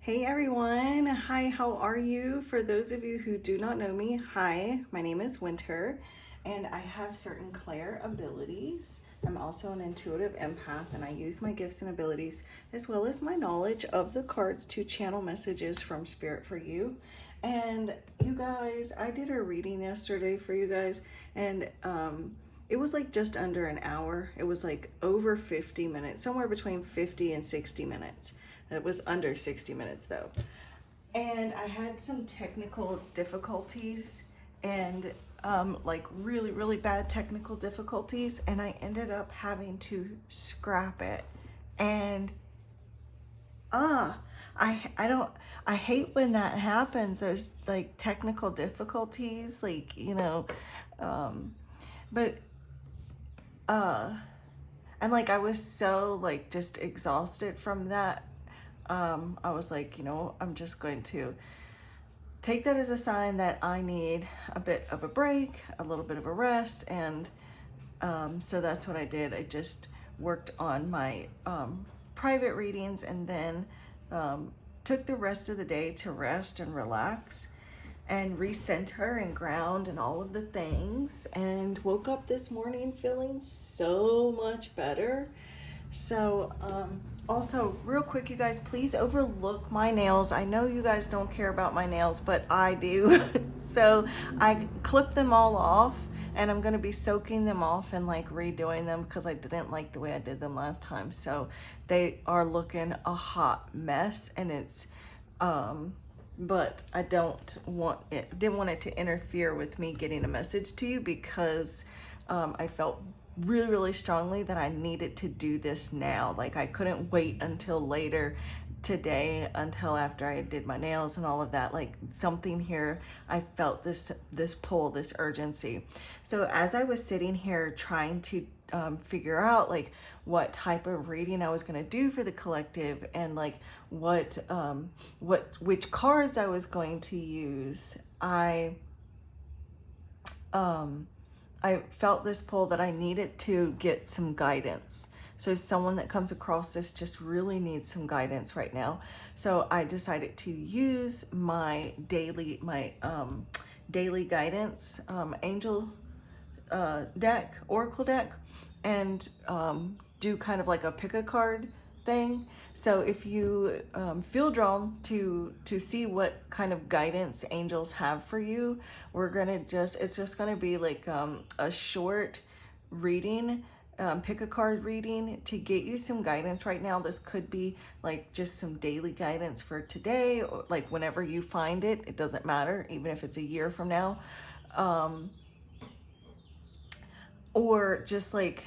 Hey everyone, hi, how are you? For those of you who do not know me, hi, my name is Winter and I have certain clair abilities. I'm also an intuitive empath and I use my gifts and abilities as well as my knowledge of the cards to channel messages from spirit for you. And you guys, I did a reading yesterday for you guys and it was like just under an hour. It was like over 50 minutes, somewhere between 50 and 60 minutes. It was under 60 minutes though. And I had some technical difficulties and like really, really bad technical difficulties. And I ended up having to scrap it. And I don't, I hate when that happens. There's like technical difficulties, like, but and like I was so like just exhausted from that. I was like, I'm just going to take that as a sign that I need a bit of a break, a little bit of a rest. And so that's what I did. I just worked on my private readings and then took the rest of the day to rest and relax and recenter and ground and all of the things, and woke up this morning feeling so much better. So also real quick, you guys, please overlook my nails. I know you guys don't care about my nails, but I do. So I clipped them all off and I'm going to be soaking them off and like redoing them because I didn't like the way I did them last time. So they are looking a hot mess, and it's but I didn't want it to interfere with me getting a message to you, because I felt really, really strongly that I needed to do this now. Like I couldn't wait until later today, until after I did my nails and all of that. Like something here, I felt this pull, this urgency. So as I was sitting here trying to figure out like what type of reading I was going to do for the collective, and like which cards I was going to use, I felt this pull that I needed to get some guidance. So someone that comes across this just really needs some guidance right now. So I decided to use my daily guidance angel deck, oracle deck, and do kind of like a pick a card thing. So if you feel drawn to see what kind of guidance angels have for you, it's just gonna be like a short reading, pick a card reading to get you some guidance right now. This could be like just some daily guidance for today, or like whenever you find it. It doesn't matter, even if it's a year from now. Or just like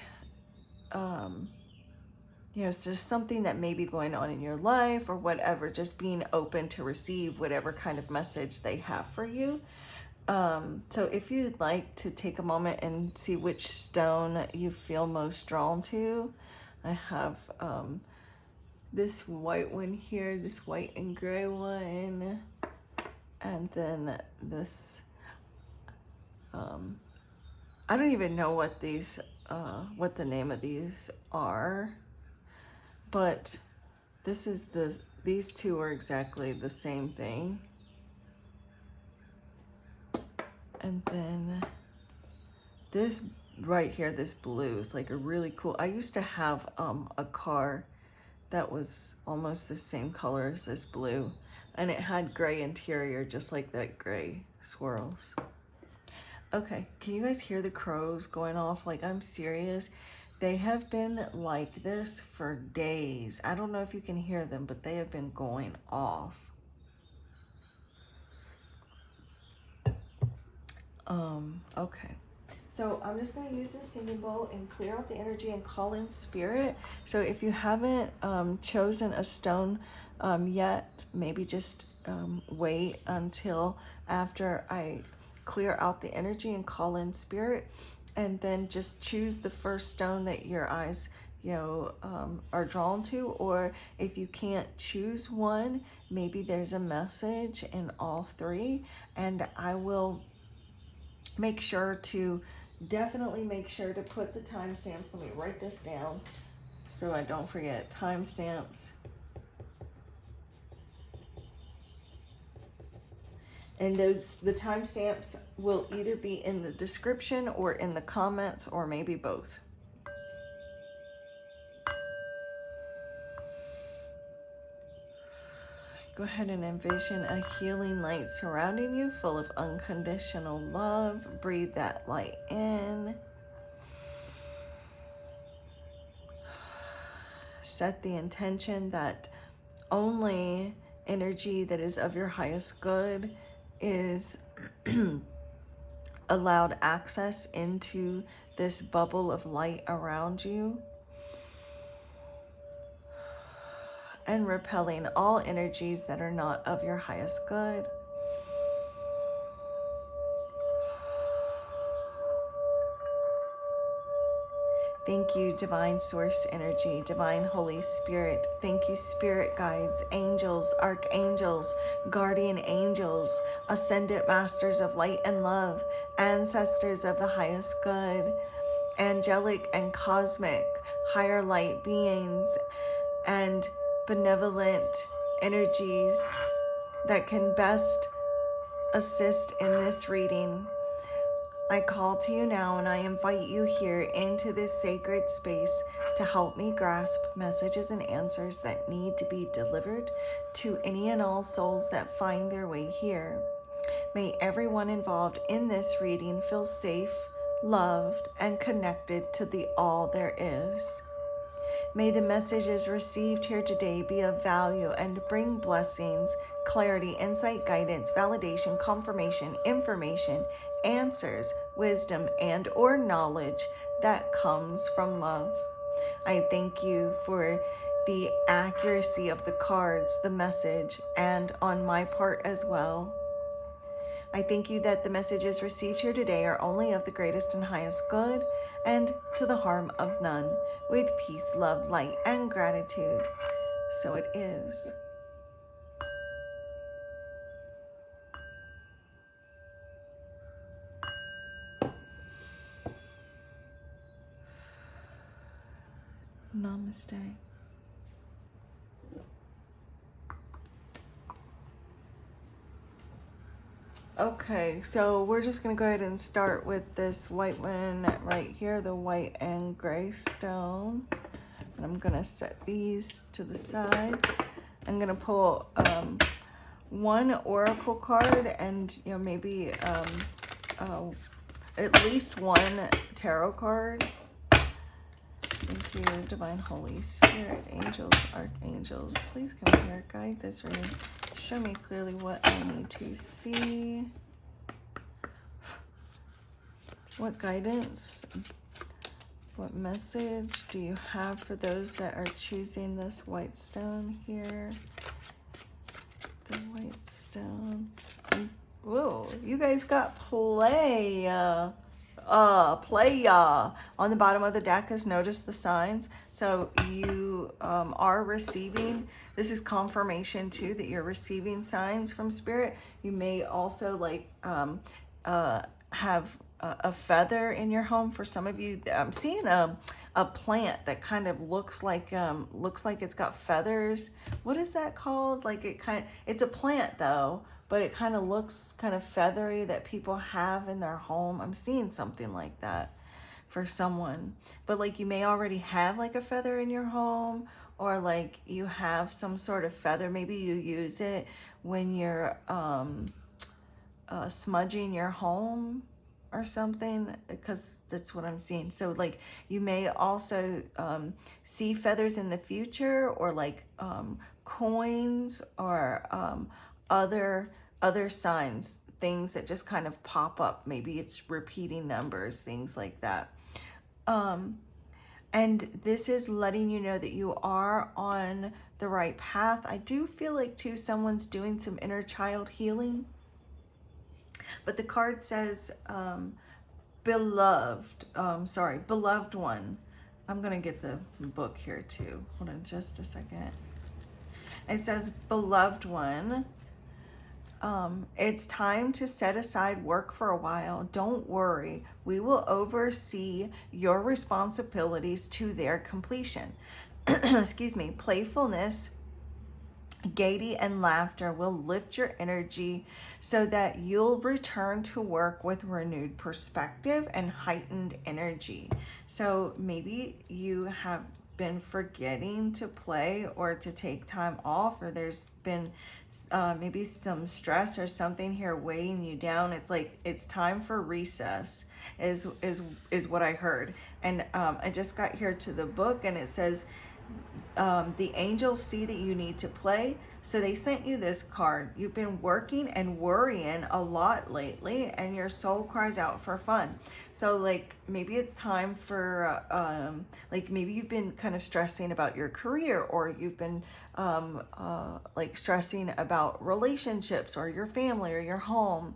it's just something that may be going on in your life or whatever, just being open to receive whatever kind of message they have for you. So if you'd like to take a moment and see which stone you feel most drawn to, I have this white one here, this white and gray one, and then this I don't even know what these what the name of these are, but these two are exactly the same thing. And then this right here, this blue, is like a really cool. I used to have a car that was almost the same color as this blue, and it had gray interior, just like that gray swirls. Okay, can you guys hear the crows going off? Like, I'm serious. They have been like this for days. I don't know if you can hear them, but they have been going off. Okay. So I'm just going to use this singing bowl and clear out the energy and call in spirit. So if you haven't chosen a stone yet, maybe just wait until after I clear out the energy and call in spirit, and then just choose the first stone that your eyes are drawn to. Or if you can't choose one, maybe there's a message in all three, and I will definitely make sure to put the timestamps. Let me write this down so I don't forget. Timestamps And the timestamps will either be in the description or in the comments, or maybe both. Go ahead and envision a healing light surrounding you, full of unconditional love. Breathe that light in. Set the intention that only energy that is of your highest good is allowed access into this bubble of light around you, and repelling all energies that are not of your highest good. Thank you, Divine Source Energy, Divine Holy Spirit. Thank you, Spirit Guides, Angels, Archangels, Guardian Angels, Ascendant Masters of Light and Love, Ancestors of the highest good, angelic and cosmic, higher light beings, and benevolent energies that can best assist in this reading. I call to you now, and I invite you here into this sacred space to help me grasp messages and answers that need to be delivered to any and all souls that find their way here. May everyone involved in this reading feel safe, loved, and connected to the all there is. May the messages received here today be of value and bring blessings, clarity, insight, guidance, validation, confirmation, information, answers, wisdom, and or knowledge that comes from love. I thank you for the accuracy of the cards, the message, and on my part as well. I thank you that the messages received here today are only of the greatest and highest good and to the harm of none, with peace, love, light, and gratitude. So it is. Namaste. Okay, so we're just going to go ahead and start with this white one right here, the white and gray stone. And I'm going to set these to the side. I'm going to pull one oracle card and, maybe at least one tarot card. Thank you, Divine Holy Spirit, angels, archangels. Please come here, guide this reading. Show me clearly what I need to see. What guidance, what message do you have for those that are choosing this white stone here? The white stone. Whoa, you guys got playa. On the bottom of the deck is notice the signs. So you are receiving, this is confirmation too that you're receiving signs from spirit. You may also have a feather in your home. For some of you, I'm seeing a plant that kind of looks like it's got feathers. What is that called? It's a plant though, but it kind of looks kind of feathery that people have in their home. I'm seeing something like that for someone. But you may already have a feather in your home, or you have some sort of feather. Maybe you use it when you're smudging your home or something, because that's what I'm seeing. So you may also see feathers in the future, or coins, or other signs, things that just kind of pop up. Maybe it's repeating numbers, things like that. And this is letting you know that you are on the right path. I do feel too, someone's doing some inner child healing. But the card says, beloved one. I'm going to get the book here too. Hold on just a second. It says, beloved one, it's time to set aside work for a while. Don't worry. We will oversee your responsibilities to their completion. Excuse me. Playfulness Gaiety and laughter will lift your energy so that you'll return to work with renewed perspective and heightened energy. So maybe you have been forgetting to play or to take time off, or there's been maybe some stress or something here weighing you down. It's like it's time for recess is what I heard. And I just got here to the book, and it says the angels see that you need to play, so they sent you this card. You've been working and worrying a lot lately, and your soul cries out for fun. So like maybe it's time for like maybe you've been kind of stressing about your career, or you've been like stressing about relationships or your family or your home.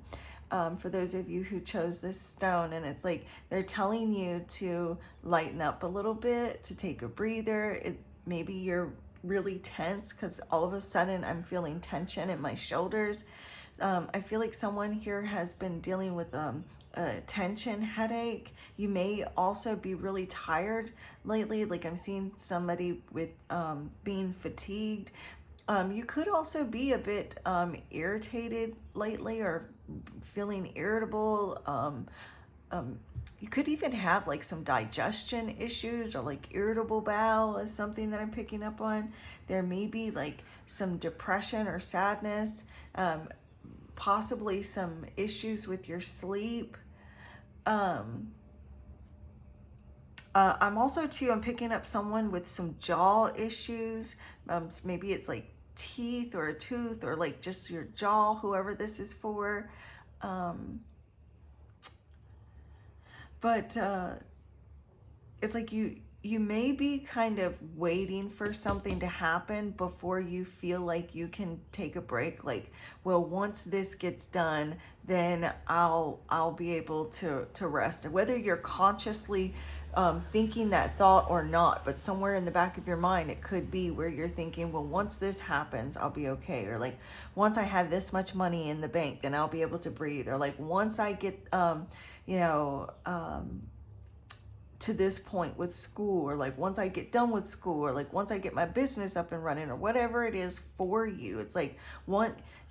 For those of you who chose this stone, and it's like they're telling you to lighten up a little bit, to take a breather. Maybe you're really tense because all of a sudden I'm feeling tension in my shoulders. I feel like someone here has been dealing with a tension headache. You may also be really tired lately. Like I'm seeing somebody with being fatigued. You could also be a bit irritated lately, or feeling irritable. You could even have like some digestion issues, or like irritable bowel is something that I'm picking up on. There may be like some depression or sadness, possibly some issues with your sleep. I'm also too, I'm picking up someone with some jaw issues. Maybe it's like teeth or a tooth, or like just your jaw, whoever this is for. But it's like you may be kind of waiting for something to happen before you feel like you can take a break. Like, well, once this gets done, then I'll be able to rest. And whether you're consciously thinking that thought or not, but somewhere in the back of your mind, it could be where you're thinking, well, once this happens, I'll be okay. Or like, once I have this much money in the bank, then I'll be able to breathe. Or like, once I get, to this point with school, or like once I get done with school, or like once I get my business up and running, or whatever it is for you. It's like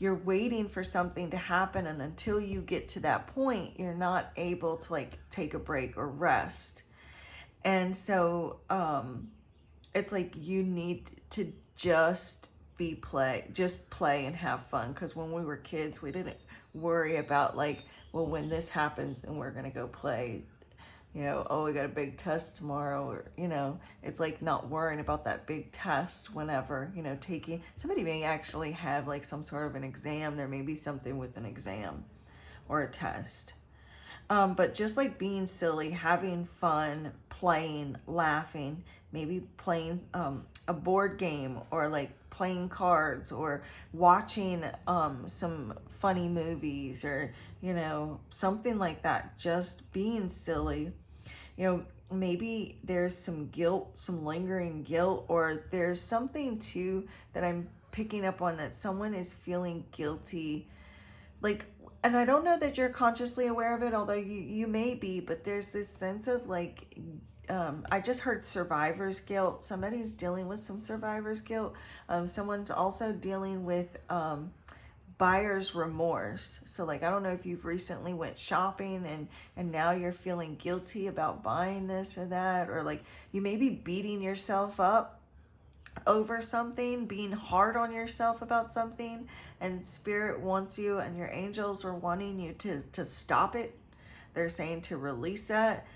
you're waiting for something to happen, and until you get to that point, you're not able to like take a break or rest. And so it's like you need to just play and have fun. Because when we were kids, we didn't worry about like, well, when this happens, then we're gonna go play. Oh, we got a big test tomorrow, or, it's like not worrying about that big test whenever, somebody may actually have like some sort of an exam. There may be something with an exam or a test. But just like being silly, having fun, playing, laughing, maybe playing a board game, or like playing cards, or watching some funny movies, or something like that. Just being silly. Maybe there's some guilt, some lingering guilt, or there's something too that I'm picking up on, that someone is feeling guilty, like, and I don't know that you're consciously aware of it, although you may be, but there's this sense of like, I just heard survivor's guilt. Somebody's dealing with some survivor's guilt. Someone's also dealing with buyer's remorse. So like, I don't know if you've recently went shopping and now you're feeling guilty about buying this or that, or like you may be beating yourself up over something, being hard on yourself about something, and spirit wants you, and your angels are wanting you to stop it. They're saying to release that.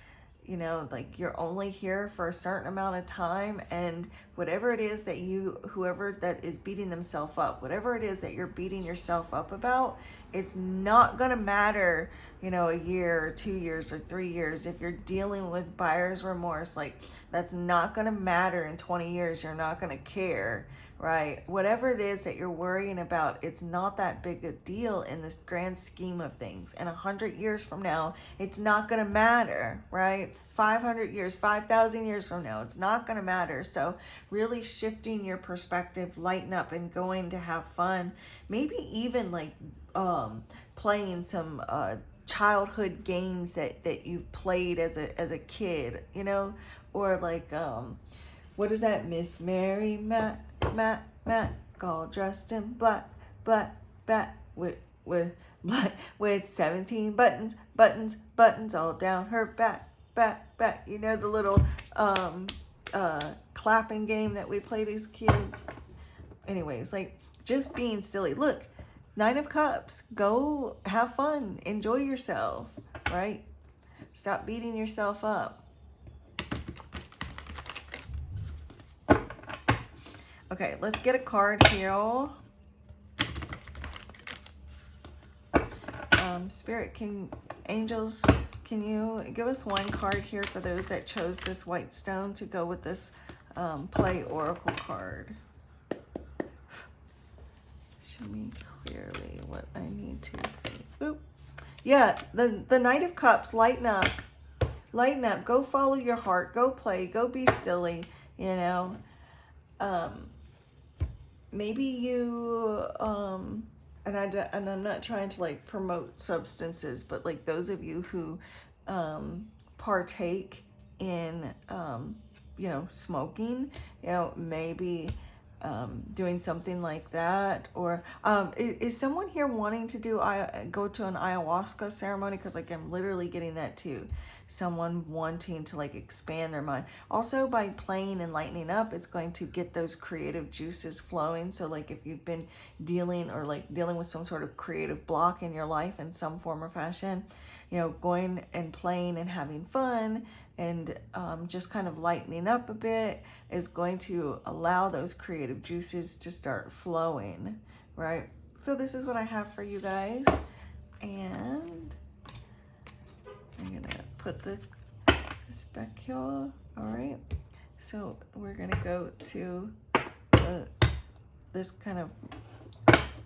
Like you're only here for a certain amount of time, and whatever it is that whoever that is beating themselves up, whatever it is that you're beating yourself up about, it's not going to matter, a year or 2 years or 3 years. If you're dealing with buyer's remorse, like that's not going to matter in 20 years. You're not going to care, right? Whatever it is that you're worrying about, it's not that big a deal in this grand scheme of things. And 100 years from now, it's not going to matter, right? 500 years, 5,000 years from now, it's not going to matter. So really shifting your perspective, lighten up, and going to have fun. Maybe even like playing some childhood games that you've played as a kid, or like what is that, Miss Mary Matt all dressed in black, black, black, with black, with 17 buttons, buttons, buttons all down her back, back, back. You know, the little clapping game that we played as kids. Anyways, like, just being silly. Look, Nine of Cups. Go have fun. Enjoy yourself, right? Stop beating yourself up. Okay, let's get a card here. Spirit, angels, can you give us one card here for those that chose this white stone to go with this play oracle card? Show me clearly what I need to see. Boop. Yeah, the Knight of Cups. Lighten up. Lighten up. Go follow your heart. Go play. Go be silly. You know. Maybe you and I'm not trying to like promote substances, but like those of you who partake in you know, smoking, you know, maybe doing something like that. Or is someone here wanting to go to an ayahuasca ceremony? Because like I'm literally getting that too. Someone wanting to like expand their mind. Also, by playing and lightening up, it's going to get those creative juices flowing. So like if you've been dealing with some sort of creative block in your life in some form or fashion, you know, going and playing and having fun and just kind of lightening up a bit is going to allow those creative juices to start flowing, right? So this is what I have for you guys. And I'm gonna put this back here. All right, so we're gonna go to this kind of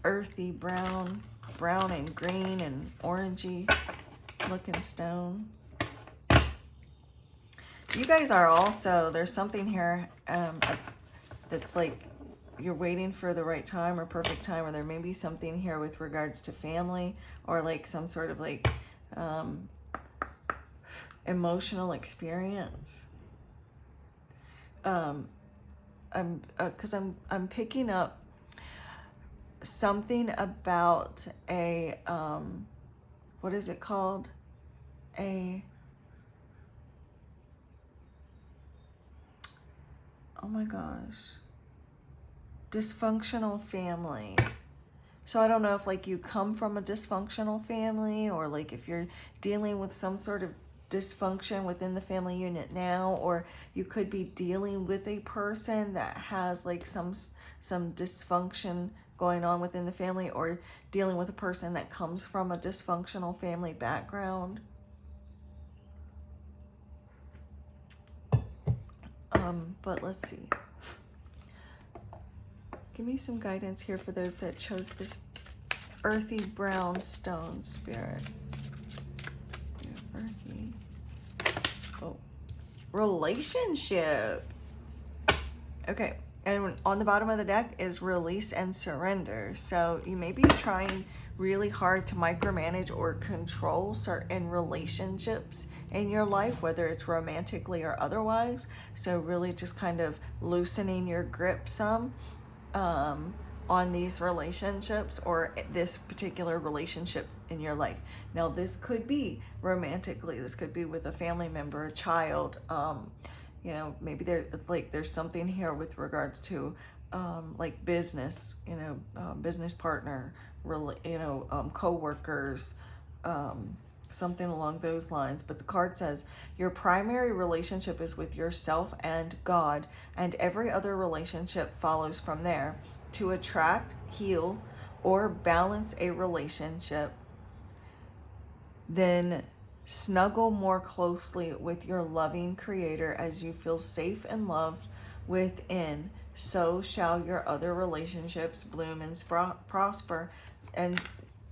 earthy brown and green and orangey looking stone. You guys are also, there's something here that's like you're waiting for the right time or perfect time, or there may be something here with regards to family or like some sort of like emotional experience. Because I'm picking up something about a what is it called? Oh my gosh, dysfunctional family. So I don't know if like you come from a dysfunctional family, or like if you're dealing with some sort of dysfunction within the family unit now, or you could be dealing with a person that has like some dysfunction going on within the family, or dealing with a person that comes from a dysfunctional family background. But let's see. Give me some guidance here for those that chose this earthy brown stone, Spirit. Yeah, earthy. Oh, relationship. Okay, and on the bottom of the deck is release and surrender. So you may be trying really hard to micromanage or control certain relationships in your life, whether it's romantically or otherwise. So really just kind of loosening your grip some on these relationships or this particular relationship in your life. Now this could be romantically, this could be with a family member, a child, you know, maybe there's something here with regards to like business, you know, business partner, you know, co-workers, something along those lines. But the card says your primary relationship is with yourself and God, and every other relationship follows from there. To attract, heal, or balance a relationship, then snuggle more closely with your loving Creator as you feel safe and loved within. So shall your other relationships bloom and prosper. And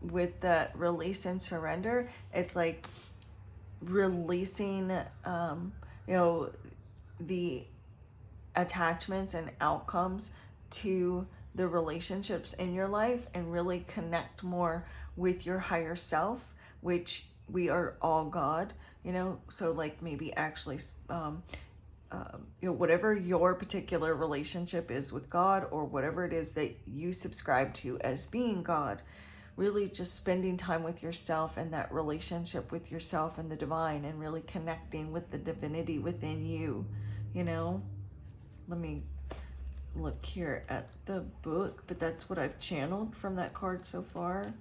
with the release and surrender, it's like releasing, you know, the attachments and outcomes to the relationships in your life, and really connect more with your higher self, which we are all God, you know. So like maybe actually you know, whatever your particular relationship is with God, or whatever it is that you subscribe to as being God, really just spending time with yourself and that relationship with yourself and the divine, and really connecting with the divinity within you, you know. Let me look here at the book, but that's what I've channeled from that card so far.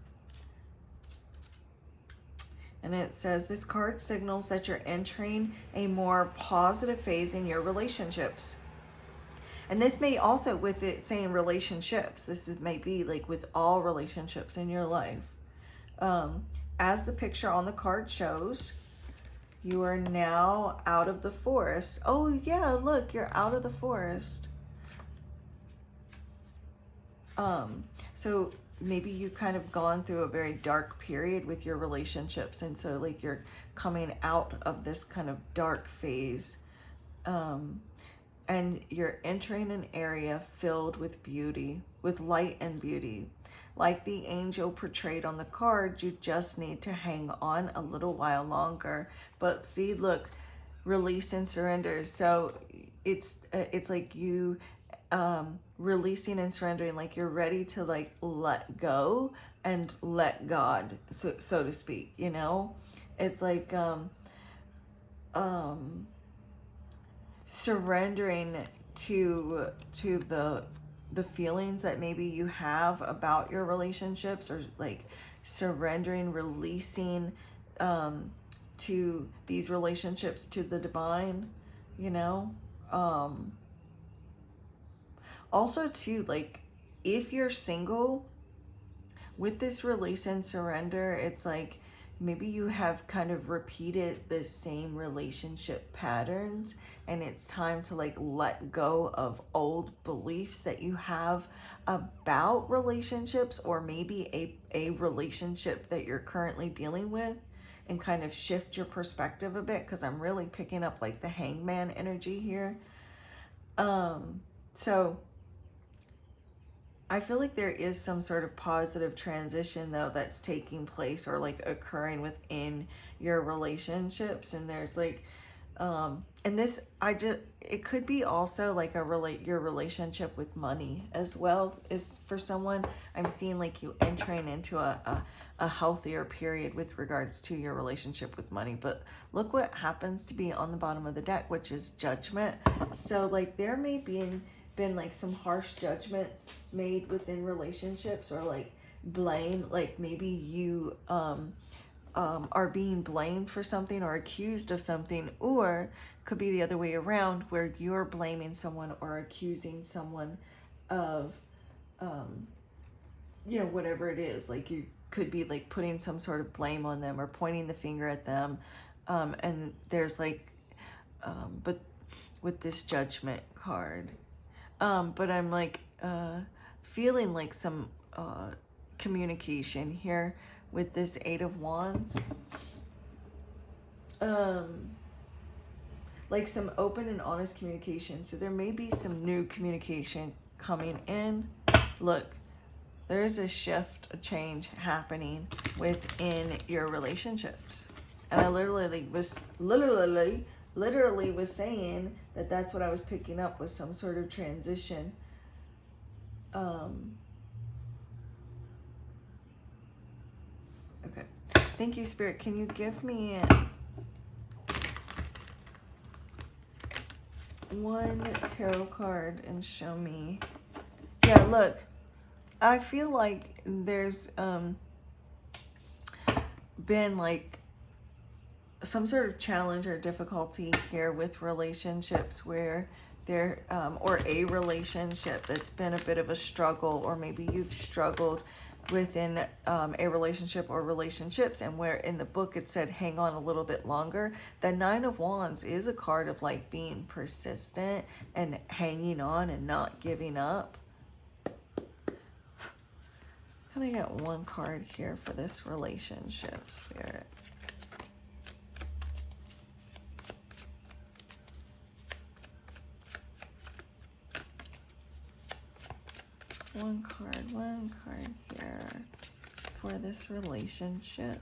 And it says, this card signals that you're entering a more positive phase in your relationships. And this may also, with it saying relationships, may be like with all relationships in your life. As the picture on the card shows, you are now out of the forest. Oh yeah, look, you're out of the forest. So maybe you kind of gone through a very dark period with your relationships, and so like you're coming out of this kind of dark phase, and you're entering an area filled with beauty, with light and beauty. Like the angel portrayed on the card, you just need to hang on a little while longer. But see, look, release and surrender. So it's like you releasing and surrendering, like you're ready to like let go and let God, so to speak, you know. It's like surrendering to the feelings that maybe you have about your relationships, or like surrendering, releasing to these relationships to the divine, you know. Also too, like if you're single, with this release and surrender, it's like maybe you have kind of repeated the same relationship patterns, and it's time to like let go of old beliefs that you have about relationships, or maybe a relationship that you're currently dealing with, and kind of shift your perspective a bit, because I'm really picking up like the hangman energy here. So I feel like there is some sort of positive transition though that's taking place, or like occurring within your relationships. And there's like and this, it could be also like your relationship with money as well. Is for someone, I'm seeing like you entering into a healthier period with regards to your relationship with money. But look what happens to be on the bottom of the deck, which is Judgment. So like there may be been like some harsh judgments made within relationships, or like blame, like maybe you are being blamed for something or accused of something, or could be the other way around, where you're blaming someone or accusing someone of you know, whatever it is. Like you could be like putting some sort of blame on them or pointing the finger at them, and there's like but with this Judgment card, but I'm like feeling like some communication here with this Eight of Wands. Like some open and honest communication. So there may be some new communication coming in. Look, there's a shift, a change happening within your relationships. And I literally was saying that that's what I was picking up, with some sort of transition. Okay. Thank you, Spirit. Can you give me one tarot card and show me? Yeah, look. I feel like there's been like some sort of challenge or difficulty here with relationships, where there or a relationship that's been a bit of a struggle, or maybe you've struggled within a relationship or relationships, and where in the book it said hang on a little bit longer. The Nine of Wands is a card of like being persistent and hanging on and not giving up. Can I get one card here for this relationship, Spirit? One card here for this relationship.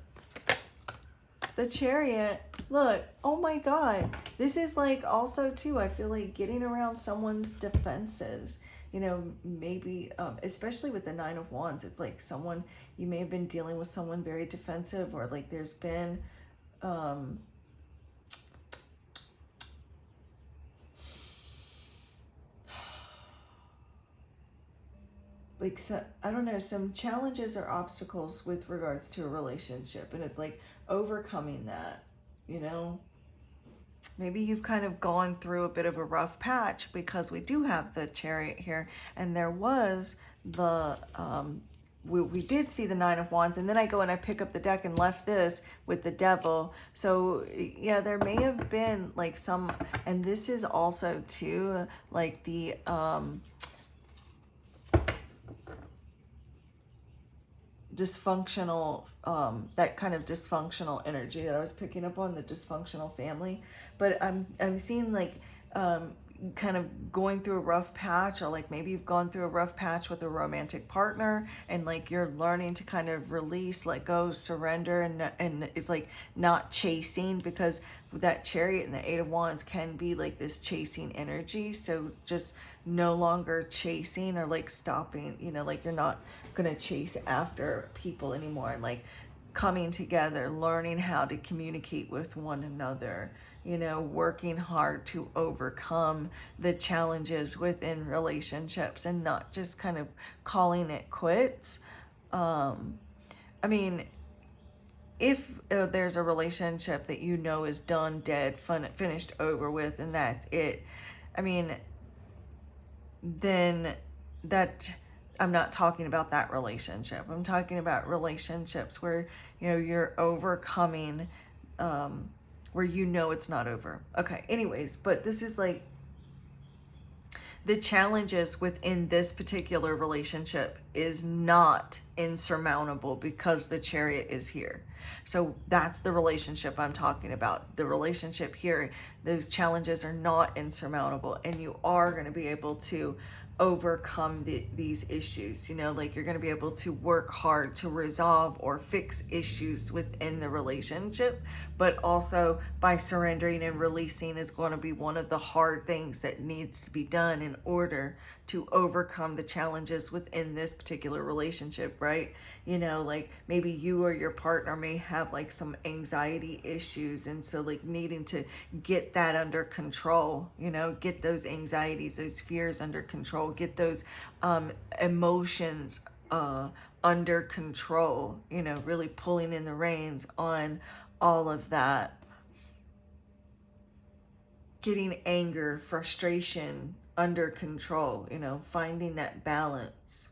The Chariot, look, oh my God. This is like also too, I feel like getting around someone's defenses. You know, maybe, especially with the Nine of Wands, it's like someone, you may have been dealing with someone very defensive, or like there's been, like, so, I don't know, some challenges or obstacles with regards to a relationship. And it's like overcoming that, you know. Maybe you've kind of gone through a bit of a rough patch, because we do have the Chariot here. And there was the, we did see the Nine of Wands. And then I go and I pick up the deck and left this with the Devil. So yeah, there may have been like some, and this is also too, like the, dysfunctional, that kind of dysfunctional energy that I was picking up on, the dysfunctional family. But I'm seeing like kind of going through a rough patch, or like maybe you've gone through a rough patch with a romantic partner, and like you're learning to kind of release, let go, surrender, and it's like not chasing, because that Chariot and the Eight of Wands can be like this chasing energy. So just no longer chasing, or like stopping, you know, like you're not gonna chase after people anymore, and like coming together, learning how to communicate with one another, you know, working hard to overcome the challenges within relationships, and not just kind of calling it quits. I mean, if there's a relationship that you know is done, dead, finished, over with, and that's it, I mean, then that, I'm not talking about that relationship. I'm talking about relationships where, you know, you're overcoming, where you know it's not over. Okay, anyways, but this is like the challenges within this particular relationship is not insurmountable, because the Chariot is here. So that's the relationship I'm talking about. The relationship here, those challenges are not insurmountable, and you are going to be able to overcome these issues. You know, like you're going to be able to work hard to resolve or fix issues within the relationship, but also by surrendering and releasing is going to be one of the hard things that needs to be done in order to overcome the challenges within this particular relationship, right? You know, like maybe you or your partner may have like some anxiety issues, and so like needing to get that under control, you know, get those anxieties, those fears under control, get those emotions under control, you know, really pulling in the reins on all of that. Getting anger, frustration under control, you know, finding that balance.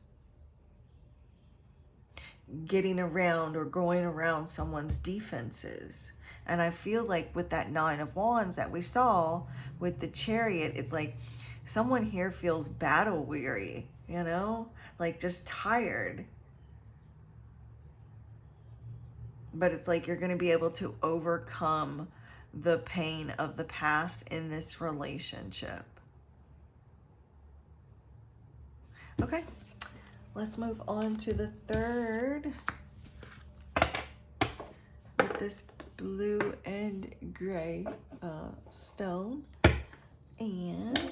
Getting around or going around someone's defenses. And I feel like with that Nine of Wands that we saw with the Chariot, it's like someone here feels battle weary, you know, like just tired. But it's like you're going to be able to overcome the pain of the past in this relationship. Okay, let's move on to the third with this blue and gray stone. And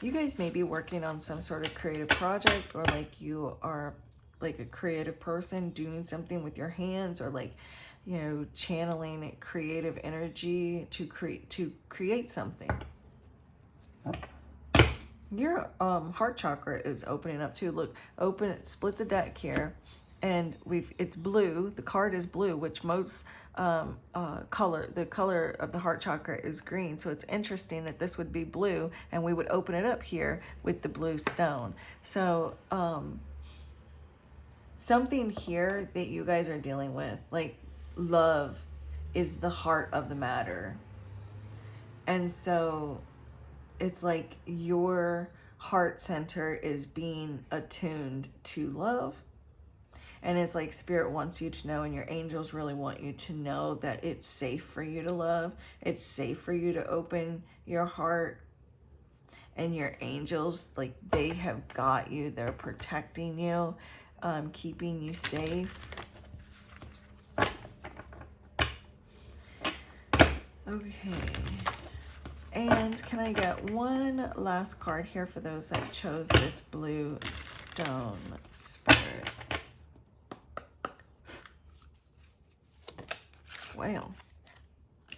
you guys may be working on some sort of creative project, or like you are like a creative person doing something with your hands, or like, you know, channeling creative energy to create something. Your heart chakra is opening up too. Look, split the deck here, and it's blue. The card is blue, which most the color of the heart chakra is green. So it's interesting that this would be blue, and we would open it up here with the blue stone. So something here that you guys are dealing with, like love, is the heart of the matter. And so it's like your heart center is being attuned to love. And it's like Spirit wants you to know, and your angels really want you to know, that it's safe for you to love. It's safe for you to open your heart. And your angels, like, they have got you. They're protecting you, keeping you safe. Okay. And can I get one last card here for those that chose this blue stone spirit? Well,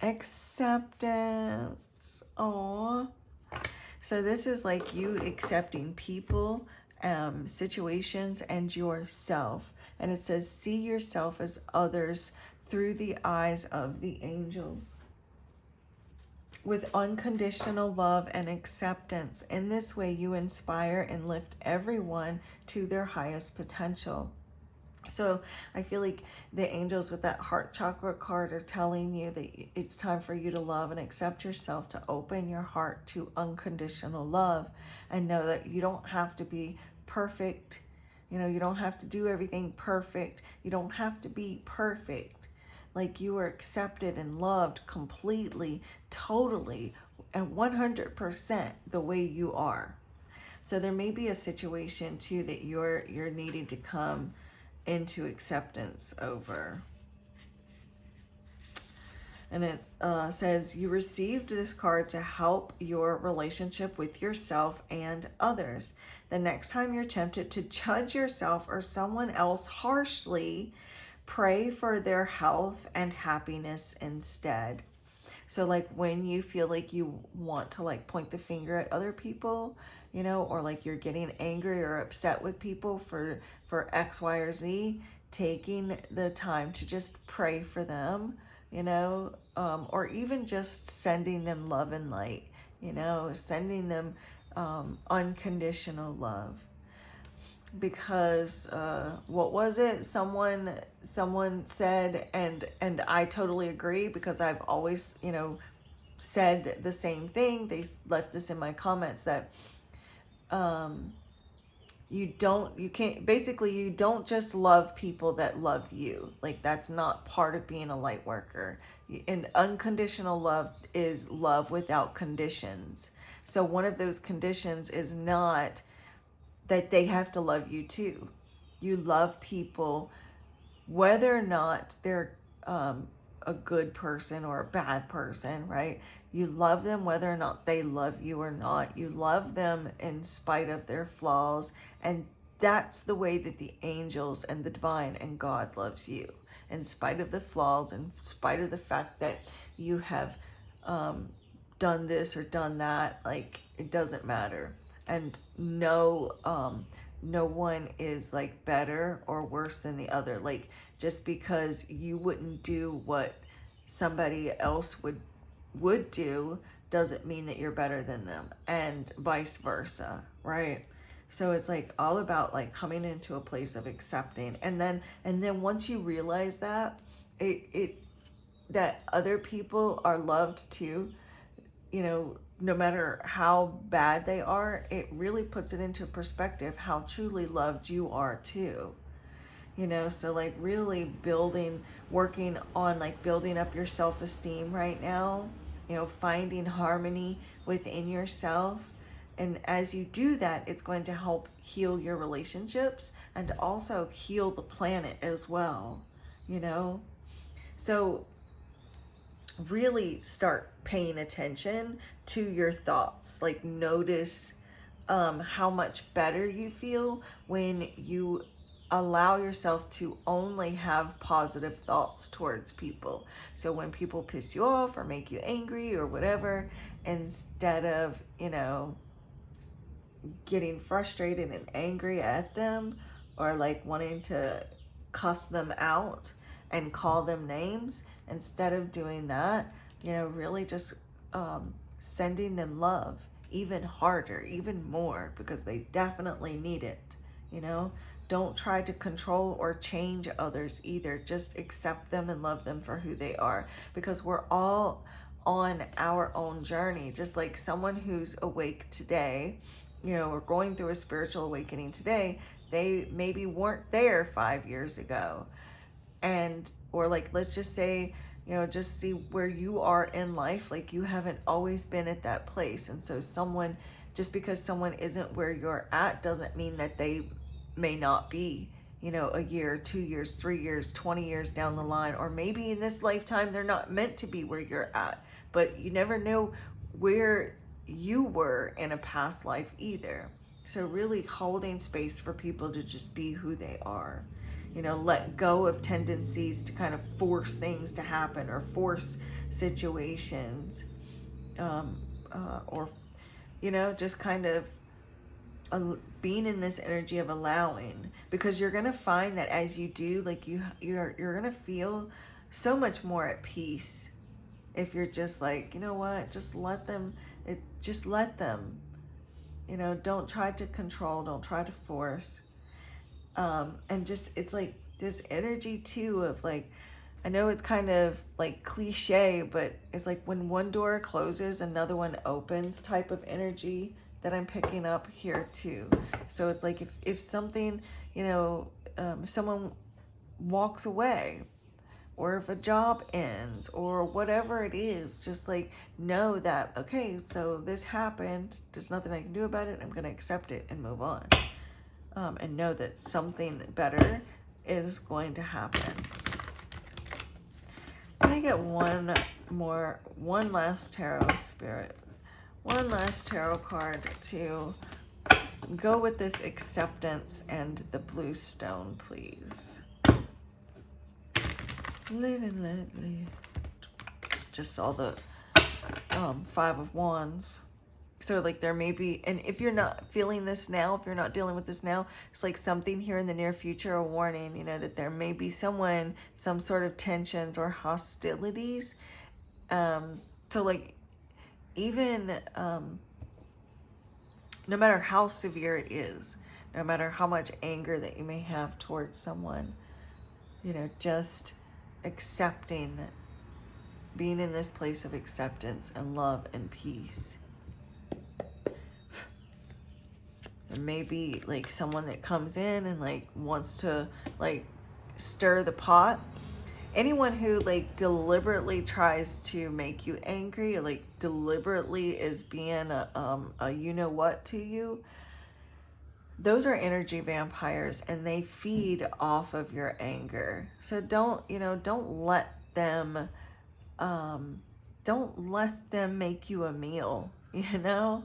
acceptance. Aww. So this is like you accepting people, situations, and yourself. And it says, see yourself as others through the eyes of the angels, with unconditional love and acceptance. In this way, you inspire and lift everyone to their highest potential. So I feel like the angels with that heart chakra card are telling you that it's time for you to love and accept yourself, to open your heart to unconditional love, and know that you don't have to be perfect. You know, you don't have to do everything perfect. You don't have to be perfect. Like, you are accepted and loved completely, totally, and 100% the way you are. So there may be a situation too that you're needing to come into acceptance over. And it says, you received this card to help your relationship with yourself and others. The next time you're tempted to judge yourself or someone else harshly, pray for their health and happiness instead. So like when you feel like you want to like point the finger at other people, you know, or like you're getting angry or upset with people for X, Y, or Z, taking the time to just pray for them, you know, or even just sending them love and light, you know, sending them unconditional love. Because what was it, someone said, and I totally agree, because I've always, you know, said the same thing. They left this in my comments, that you don't just love people that love you. Like, that's not part of being a light worker. And unconditional love is love without conditions. So one of those conditions is not that they have to love you too. You love people whether or not they're a good person or a bad person, right? You love them whether or not they love you or not. You love them in spite of their flaws. And that's the way that the angels and the divine and God loves you. In spite of the flaws, in spite of the fact that you have done this or done that, like, it doesn't matter. And no one is like better or worse than the other. Like, just because you wouldn't do what somebody else would do doesn't mean that you're better than them, and vice versa, right? So it's like all about like coming into a place of accepting, and then once you realize that that other people are loved too, you know, no matter how bad they are, it really puts it into perspective how truly loved you are too. You know, so like really working on like building up your self-esteem right now, you know, finding harmony within yourself. And as you do that, it's going to help heal your relationships and also heal the planet as well, you know? So really start paying attention to your thoughts. Like, notice how much better you feel when you allow yourself to only have positive thoughts towards people. So when people piss you off or make you angry or whatever, instead of, you know, getting frustrated and angry at them, or like wanting to cuss them out and call them names, instead of doing that, you know, really just sending them love even harder, even more, because they definitely need it, you know? Don't try to control or change others either. Just accept them and love them for who they are, because we're all on our own journey. Just like someone who's awake today, you know, or going through a spiritual awakening today, they maybe weren't there 5 years ago. And, or like, let's just say, you know, just see where you are in life. Like, you haven't always been at that place. And so just because someone isn't where you're at doesn't mean that they may not be, you know, a year, 2 years, 3 years, 20 years down the line, or maybe in this lifetime they're not meant to be where you're at. but you never know where you were in a past life either. So really holding space for people to just be who they are. You know, let go of tendencies to kind of force things to happen or force situations, or, you know, just kind of being in this energy of allowing, because you're gonna find that as you do, like you're gonna feel so much more at peace if you're just like, you know what, just let them, just let them, you know, don't try to control, don't try to force. And just, it's like this energy too of like, I know it's kind of like cliche, but it's like when one door closes, another one opens type of energy that I'm picking up here too. So it's like if something, you know, if someone walks away, or if a job ends, or whatever it is, just like know that, okay, so this happened, there's nothing I can do about it, I'm going to accept it and move on. And know that something better is going to happen. I'm going to get one last tarot spirit, one last tarot card to go with this acceptance and the blue stone, please. Live and let live. Just saw the 5 of Wands. So like there may be, and if you're not feeling this now, if you're not dealing with this now, it's like something here in the near future, a warning, you know, that there may be someone, some sort of tensions or hostilities. So like even no matter how severe it is, no matter how much anger that you may have towards someone, you know, just accepting, being in this place of acceptance and love and peace. There may be like someone that comes in and like wants to like stir the pot. Anyone who like deliberately tries to make you angry, or like deliberately is being a you know what to you, those are energy vampires, and they feed off of your anger. So don't let them make you a meal, you know.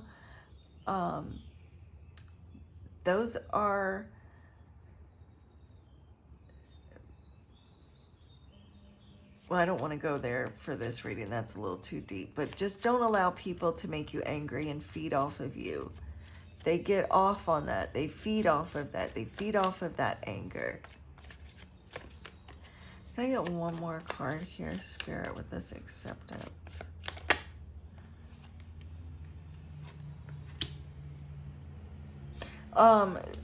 Those are, well, I don't want to go there for this reading. That's a little too deep. But just don't allow people to make you angry and feed off of you. They get off on that. They feed off of that. They feed off of that anger. Can I get one more card here, Spirit, with this acceptance?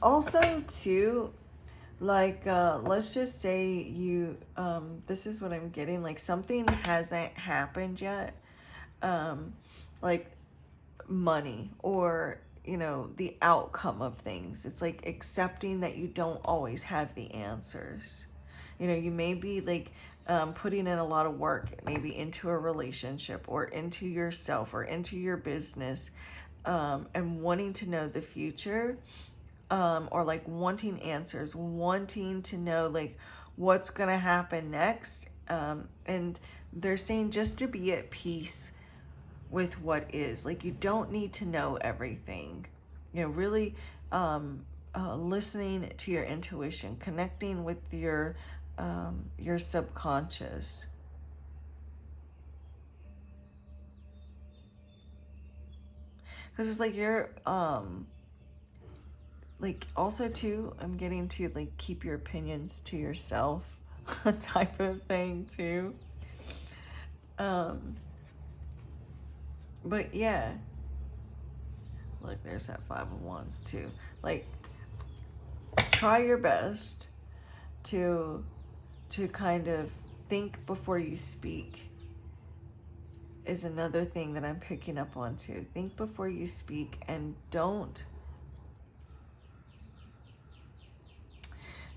Also too, like, let's just say you, this is what I'm getting, like something hasn't happened yet, like money, or, you know, the outcome of things. It's like accepting that you don't always have the answers. You know, you may be like, putting in a lot of work, maybe into a relationship or into yourself or into your business, and wanting to know the future, or like wanting answers, wanting to know like what's gonna happen next, and they're saying just to be at peace with what is. Like, you don't need to know everything, you know, really listening to your intuition, connecting with your subconscious. Because it's like you're, like, also too, I'm getting to like keep your opinions to yourself type of thing too. But yeah, look, there's that 5 of Wands too. Like, try your best to kind of think before you speak is another thing that I'm picking up on too. Think before you speak, and don't,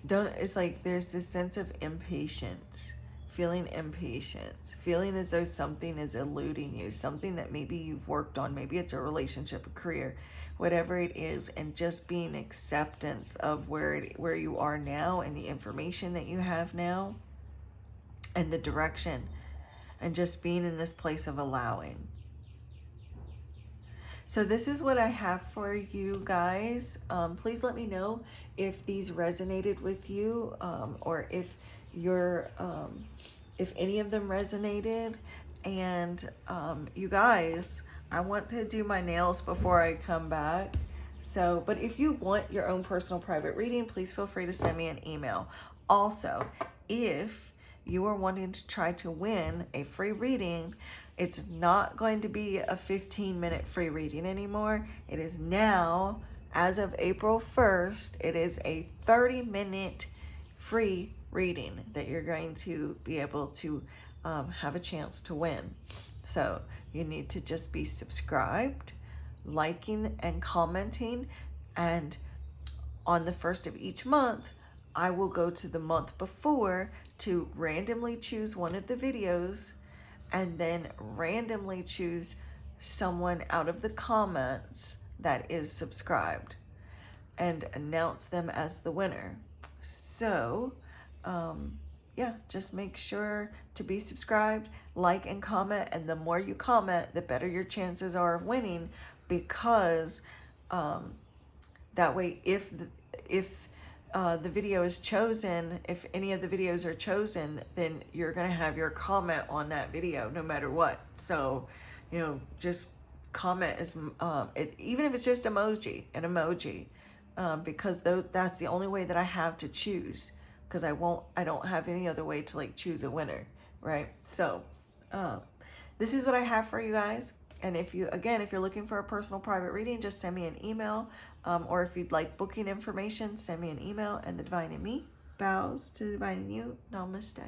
it's like there's this sense of impatience, feeling as though something is eluding you, something that maybe you've worked on, maybe it's a relationship, a career, whatever it is, and just being acceptance of where you are now and the information that you have now and the direction. and just being in this place of allowing. So this is what I have for you guys. Please let me know if these resonated with you, or if if any of them resonated. And you guys, I want to do my nails before I come back. So, but if you want your own personal private reading, please feel free to send me an email. Also, if you are wanting to try to win a free reading, it's not going to be a 15-minute free reading anymore. It is now, as of April 1st, it is a 30-minute free reading that you're going to be able to have a chance to win. So you need to just be subscribed, liking and commenting, and on the first of each month, I will go to the month before to randomly choose one of the videos and then randomly choose someone out of the comments that is subscribed and announce them as the winner. So, yeah, just make sure to be subscribed, like and comment, and the more you comment, the better your chances are of winning, because that way, if the video is chosen, if any of the videos are chosen, then you're going to have your comment on that video no matter what. So, you know, just comment as even if it's just an emoji, because that's the only way that I have to choose, because I don't have any other way to like choose a winner, right? So this is what I have for you guys. And if you're looking for a personal private reading, just send me an email. Or if you'd like booking information, send me an email. And the Divine in Me bows to the Divine in You. Namaste.